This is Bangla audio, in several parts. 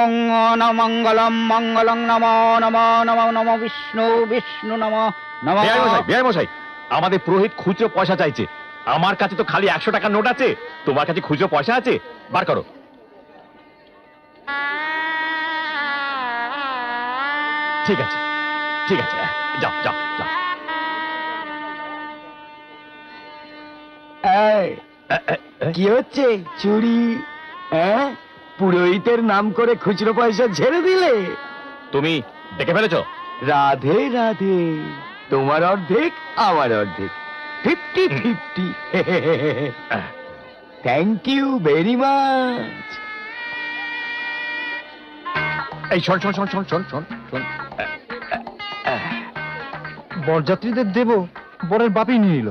ওং নমঃ মঙ্গলম মঙ্গলং নমো নমো নমো নমো বিষ্ণু বিষ্ণু নমো নমো। বেয়াই মশাই, আমাদের পুরোহিত খুচরো পয়সা চাইছে। আমার কাছে তো খালি 100 টাকার নোট আছে, তোমার কাছে খুচরো পয়সা আছে? বার করো। ঠিক আছে ঠিক আছে, যাও যাও যাও। কি হচ্ছে? চুরি? হ্যাঁ, পুরোহিতের নাম করে খুচরো পয়সা ছেড়ে দিলে? তুমি দেখে ফেলেছো? রাধে রাধে, তোমার অর্ধেক আমার অর্ধেক, 50-50। Thank you very much. এই শোন শোন শোন শোন শোন শোন শোন, বরযাত্রীদের দেব, বরের বাপই নিয়ে নিল।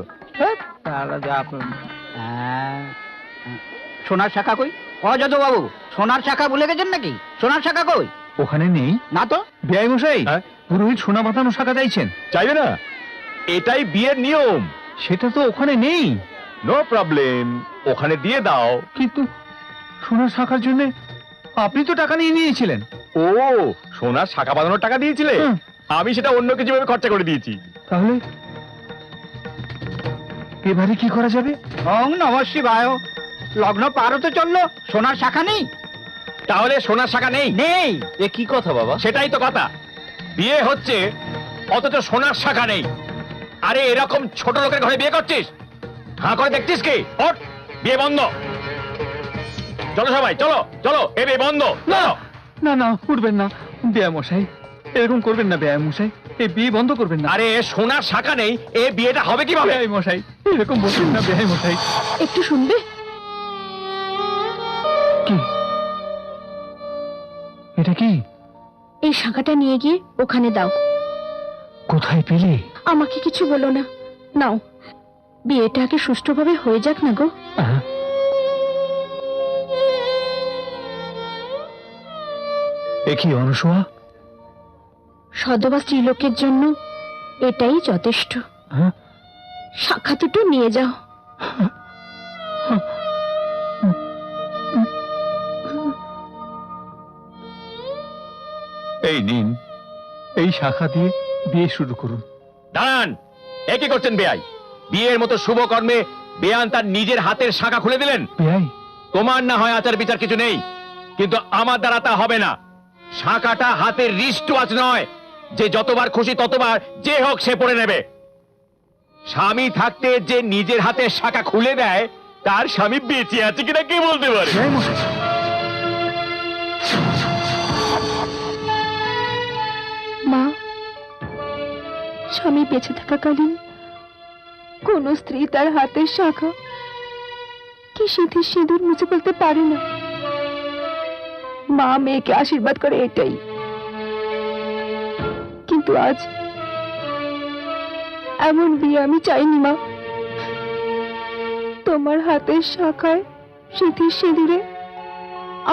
সোনার শাখা কই? অযোধ্য বাবু, সোনার শাখা ভুলে গেছেন নাকি? সোনার শাখা কই? ওখানে নেই না তো। বেয়াই মশাই, হ্যাঁ? পুরোহিত সোনা বাঁধানো শাখা চাইছেন। চাইবে না? এটাই বিয়ের নিয়ম। সেটা তো ওখানে নেই। নো প্রবলেম, ওখানে দিয়ে দাও। কিন্তু সোনার শাখার জন্য আপনি তো টাকা নিয়ে নিয়েছিলেন। ও, সোনার শাখা বাঁধানোর টাকা দিয়েছিলে? হুম। আমি সেটা অন্য কিছু ভাবে খরচা করে দিয়েছি। তাহলে এবারে কি করা যাবে? ওং নমঃ শিবায়। লগ্ন পার হতে চললো, সোনার শাখা নেই? তাহলে সোনার শাখা নেই? নেই। এ কি কথা বাবা? সেটাই তো কথা, বিয়ে হচ্ছে অথচ সোনার শাখা নেই। আরে এরকম ছোট লোকের ঘরে বিয়ে করছিস? হাঁ করে দেখছিস কি? ওঠ, বিয়ে বন্ধ। চলো সবাই, চলো চলো, এ বিয়ে বন্ধ। না চলো। না না, উঠবেন না বেয়াই মশাই, এরকম করবেন না বেয়াই মশাই, এই বিয়ে বন্ধ করবেন না। আরে সোনার শাখা নেই, এ বিয়েটা হবে কিভাবে? বেয়াই মশাই, এরকম বলবেন না বেয়াই মশাই। একটু শুনবে? কি এটা? কি? এই শাখাটা নিয়ে গিয়ে ওখানে দাও। কোথায় পেলে? আমাকে কিছু বলো না, নাও। বিয়েটা আগে সুষ্ঠুভাবে হয়ে যাক না গো। এ কি অনুসোয়া? সদবা স্ত্রীলোকের জন্য এটাই যথেষ্ট। হ্যাঁ? শাখা দুটো নিয়ে যাও। এই নিন, এই শাখা দিয়ে বিয়ে শুরু করুন। দাঁড়ান, এ কি করছেন বেয়াই? বিয়ের মতো শুভ কর্মে বেয়ান তার নিজের হাতের শাখা খুলে দিলেন। বেয়াই, তোমার না হয় আচার বিচার কিছু নেই, কিন্তু আমার দ্বারা তা হবে না। শাখাটা হাতের রিস্ট ওয়াচ নয় যে যতবার খুশি ততবার যে হোক সে পড়ে নেবে। স্বামী থাকতে যে নিজের হাতের শাখা খুলে দেয়, তার স্বামী বেঁচে আছে কিনা কে বলতে পারে? বেয়াই মশাই, মা, স্বামী বেঁচে থাকাকালীন কোন স্ত্রী তার হাতের শাখা কি সিঁথির সিঁদুর মুছে ফেলতে পারে না। মা মেয়েকে আশীর্বাদ করে এটাই, কিন্তু আজ এমন বিয়ে আমি চাইনি মা। তোমার হাতের শাখায় সিঁথির সিঁদুরে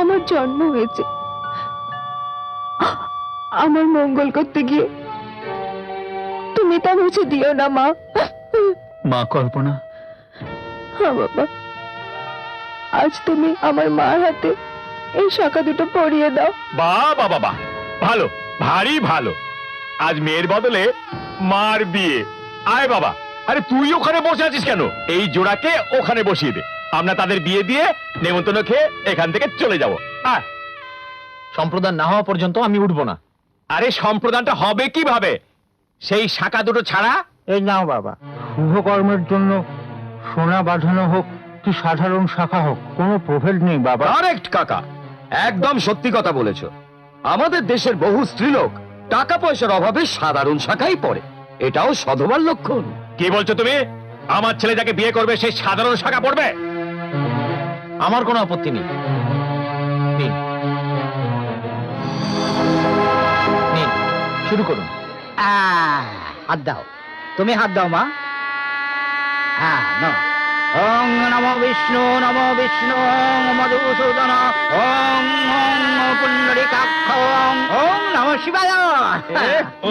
আমার জন্ম হয়েছে। আমার মঙ্গল করতে গিয়ে তুমি তা মুছে দিও না মা। মা কল্পনা, হ্যাঁ বাবা, আজ তুমি আমার মার হাতে এই শাখা দুটো পরিয়ে দাও। বাহ বাহ বাহ, ভালো, ভারী ভালো। আজ মেয়ের বদলে মার বিয়ে। আয় বাবা, আরে তুই ওখানে বসে আছিস কেন? এই জোড়াকে ওখানে বসিয়ে দে, আমরা তাদের বিয়ে দিয়ে নেমন্তন্ন খেয়ে এখান থেকে চলে যাব। সম্প্রদান না হওয়া পর্যন্ত আমি উঠবো না। আরে সম্প্রদানটা হবে কিভাবে? সেই শাখা দুটো ছাড়া। এই নাও বাবা, শুভ কর্মের জন্য সোনা বাঁধানো হোক কি সাধারণ শাখা হোক, কোনো প্রভেদ নেই বাবা। কারেক্ট কাকা, একদম সত্যি কথা বলেছ। আমাদের দেশের বহু স্ত্রীলোক টাকা পয়সার অভাবে সাধারণ শাখাই পড়ে, এটাও সধবার লক্ষণ। কি বলছো তুমি? আমার ছেলে যাকে বিয়ে করবে সেই সাধারণ শাখা পড়বে? আমার কোনো আপত্তি নেই। নিন, নিন, শুরু করুন। হাত দাও, তুমি হাত দাও মা। ওং নমো বিষ্ণু নমো বিষ্ণু, ওং মধুসূদন, ওং ওং পুণ্ডরীকাক্ষ, ওং নমঃ শিবায়।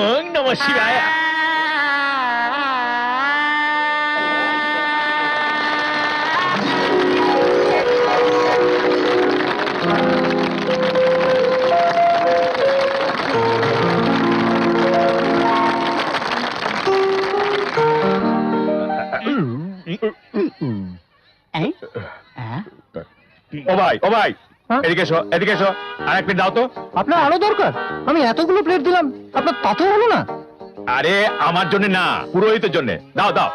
ওং নমঃ শিবায়। ও ভাই হ্যাঁ? এদিকে এসো এদিকে এসো আর এক প্লেট দাও তো। আপনার আরো দরকার? আমি এতগুলো প্লেট দিলাম, আপনার তাতেও হলো না? আরে আমার জন্য না, পুরোহিতের জন্য দাও দাও।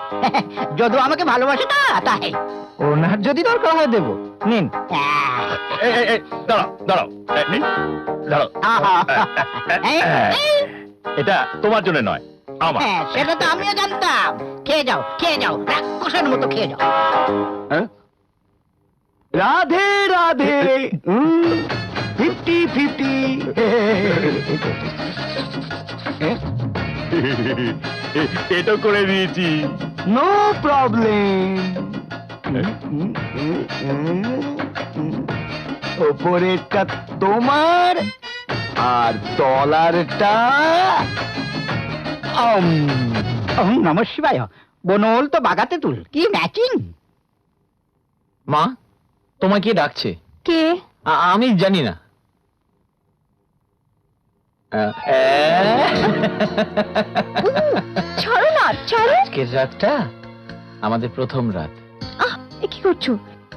যদু আমাকে ভালোবাসে না তাই। ওনার যদি দরকার হয় দেবো, নিন। এই, এই, এই, দাঁড়াও দাঁড়াও এই, দাঁড়াও। আহা। এই, এই, এটা তোমার জন্য নয়, আমার। হ্যাঁ, সেটা তো আমিও জানতাম। খেয়ে যাও রাক্ষসের মতো খেয়ে যাও। রাধে রাধে 50-50 পেটও করে দিয়েছি। No problem. ওপরেরটা তোমার আর তলারটা নমঃ শিবায়। বনল তো বাগাতে তুল, কি ম্যাচিং। মা তোমায় কে ডাকছে? কে? আমি জানি না। ছাড়ো না, ছাড়ো। আজকের রাতটা আমাদের প্রথম রাত। এ কি করছো?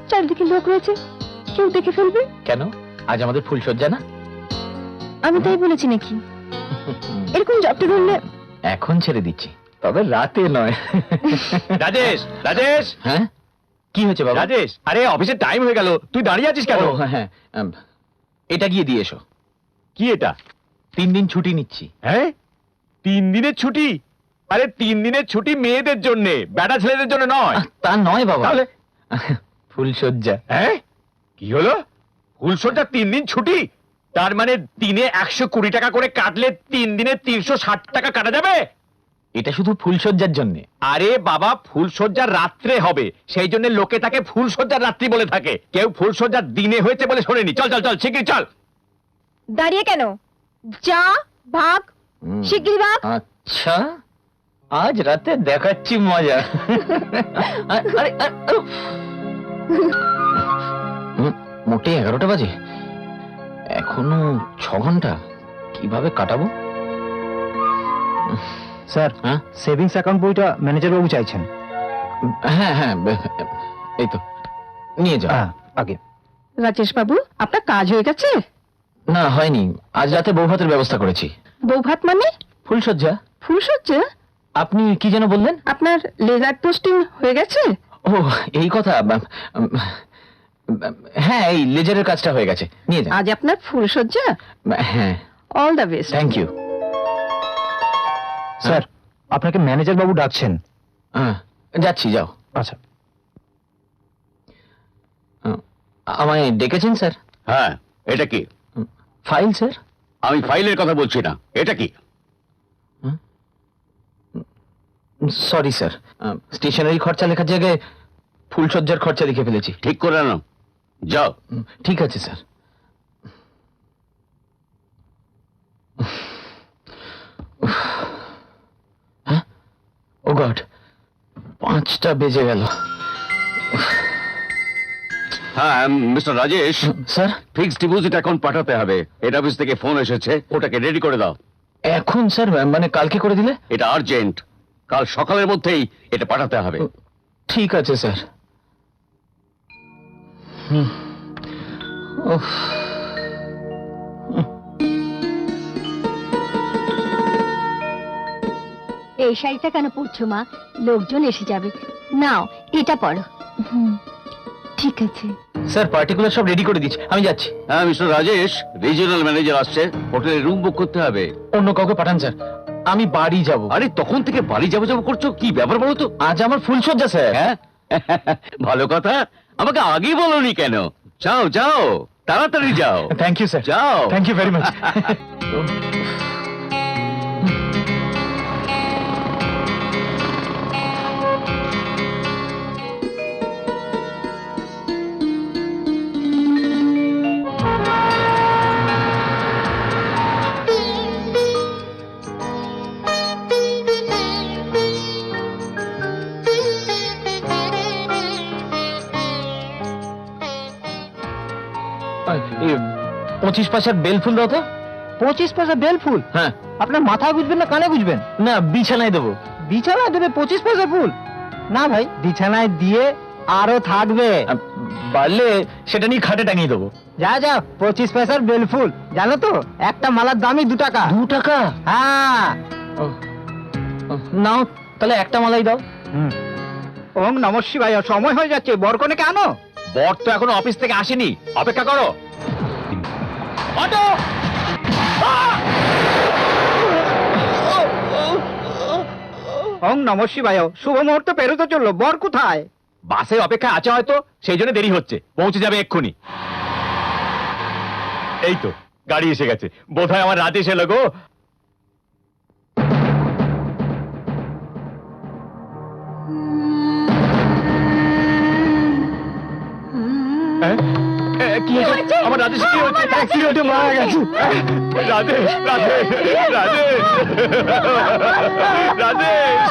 চারিদিকে লোক রয়েছে, কেউ দেখে ফেলবে। কেন, আজ আমাদের ফুলসজ্জা না? আমি তাই বলেছি নাকি? এরকম জবটা ধরলে এখন ছেড়ে দিচ্ছি, তবে রাতে নয়। রাজেশ, রাজেশ। হ্যাঁ, কি হয়েছে বাবা? রাজেশ, আরে অফিসের টাইম হয়ে গেল, তুই দাঁড়িয়ে আছিস কেন? হ্যাঁ, এটা গিয়ে দিয়ে এসো। কি এটা? 3 দিন ছুটি নিচ্ছি। হ্যাঁ, 3 দিনের ছুটি? আরে 3 দিনের ছুটি মেয়েদের জন্য, বেটা ছেলেদের জন্য নয়। তা নয় বাবা। তাহলে ফুলসজ্জা। হ্যাঁ, কি হলো? ফুলসজ্জা 3 দিন ছুটি? তার মানে দিনে 120 টাকা করে কাটলে 3 দিনে 360 টাকা কাটা যাবে? এটা শুধু ফুলসজ্জার জন্য। আরে বাবা, ফুলসজ্জার রাত্রে হবে, সেই জন্য লোকে তাকে ফুলসজ্জার রাত্রি বলে থাকে। কেউ ফুলসজ্জার দিনে হয়েছে বলে শোনেনি। চল চল চল, শিগগির চল। দাঁড়িয়ে কেন? যা, ভাগ, শিগগির ভাগ। আচ্ছা, আজ রাতে দেখাচ্ছি মজা। আরে মোটে 11টা বাজে, এখনো 6 ঘন্টা। কিভাবে কাটাবো? স্যার, হ্যাঁ সেভিংস অ্যাকাউন্ট বইটা ম্যানেজার বাবু চাইছেন। হ্যাঁ হ্যাঁ, এই তো নিয়ে যাও। হ্যাঁ, আগে। রাজেশ বাবু, আপনার কাজ হয়ে গেছে? না, হয়নি। আজ রাতে বৌভাতের ব্যবস্থা করেছি। বৌভাত মানে? ফুলসজ্জা। ফুলসজ্জা? আপনি কি যেন বললেন? আপনার লেজার পোস্টিং হয়ে গেছে? ও, এই কথা। হ্যাঁ, এই লেজারের কাজটা হয়ে গেছে, নিয়ে যান। আজ আপনার ফুলসজ্জা? হ্যাঁ, all the best. Thank you. Sir, আপনাকে ম্যানেজার বাবু ডাকছেন। হ্যাঁ, যাচ্ছি, যাও। আচ্ছা। আমায় ডেকেছেন স্যার? হ্যাঁ, এটা কি? File sir. আমি ফাইলের কথা বলছি না, এটা কি? সরি স্যার, স্টেশনারি খরচা লেখার জায়গায় ফুলসজ্জার খরচা লিখে ফেলেছি। ঠিক করে নাও, যাও। ঠিক আছে স্যার। হ্যাঁ, ও গড, 5টা বেজে গেল। হ্যাঁ mister Rajesh, sir, fixed deposit account পাঠাতে হবে। হেড অফিস থেকে ফোন এসেছে, ওটাকে রেডি করে দাও। এখন স্যার, মানে কালকে করে দিলে? এটা আর্জেন্ট, কাল সকালের মধ্যেই এটা পাঠাতে হবে। ঠিক আছে স্যার। উফ। এই শাড়িটা কেন পরছো মা? লোকজন এসে যাবে। নাও, এটা পরো। ঠিক আছে। স্যার, পার্টিকুলার সব রেডি করে দিচ্ছি, আমি যাচ্ছি। হ্যাঁ মিস্টার রাজেশ, রিজিওনাল ম্যানেজার আসছে, হোটেলে রুম বুক করতে হবে। অন্য কাউকে পাঠান স্যার, আমি বাড়ি যাব। আরে তখন থেকে বাড়ি যাবো যাবো করছো, কি ব্যাপার বলো তো? আজ আমার ফুলসজ্জা স্যার। হ্যাঁ, ভালো কথা, আমাকে আগেই বলোনি কেন? যাও যাও, তাড়াতাড়ি যাও। Thank you sir. যাও। Thank you very much. এই 25 পয়সার বেল ফুল দাও তো। 25 পয়সা বেল ফুল? হ্যাঁ। আপনার মাথায় বুঝবেন না কানে বুঝবেন? না, বিছানায় দেবো। বিছানায় দেবে 25 পয়সা ফুল? না ভাই, বিছানায় দিয়ে আরো থাকবে। পারলে সেটা নিয়ে খাটে টাঙিয়ে দেবো। যা যা 25 পয়সার বেলফুল, জানো তো একটা মালার দামই 2 টাকা। 2 টাকা? হ্যাঁ, নাও তাহলে একটা মালাই দাও। ওং নমঃ শিবায়, সময় হয়ে যাচ্ছে, বরকনেকে আনো। বর তো এখনো অফিস থেকে আসেনি, অপেক্ষা করো। অটো! ওং নমঃ শিবায়, শুভ মুহূর্ত পেরোতে চললো, বর কোথায়? বাসে অপেক্ষা আছে হয়তো, সেই জন্য দেরি হচ্ছে, পৌঁছে যাবে এক্ষুনি। এই তো গাড়ি এসে গেছে, বোধহয় আমার রাজেশ এলো গো। হ্যাঁ? কি হয়েছে? আমার রাজেশ কি হয়েছে? অ্যাক্সিডেন্টে মারা গেছে। রাজেশ, রাজেশ, রাজেশ, রাজেশ।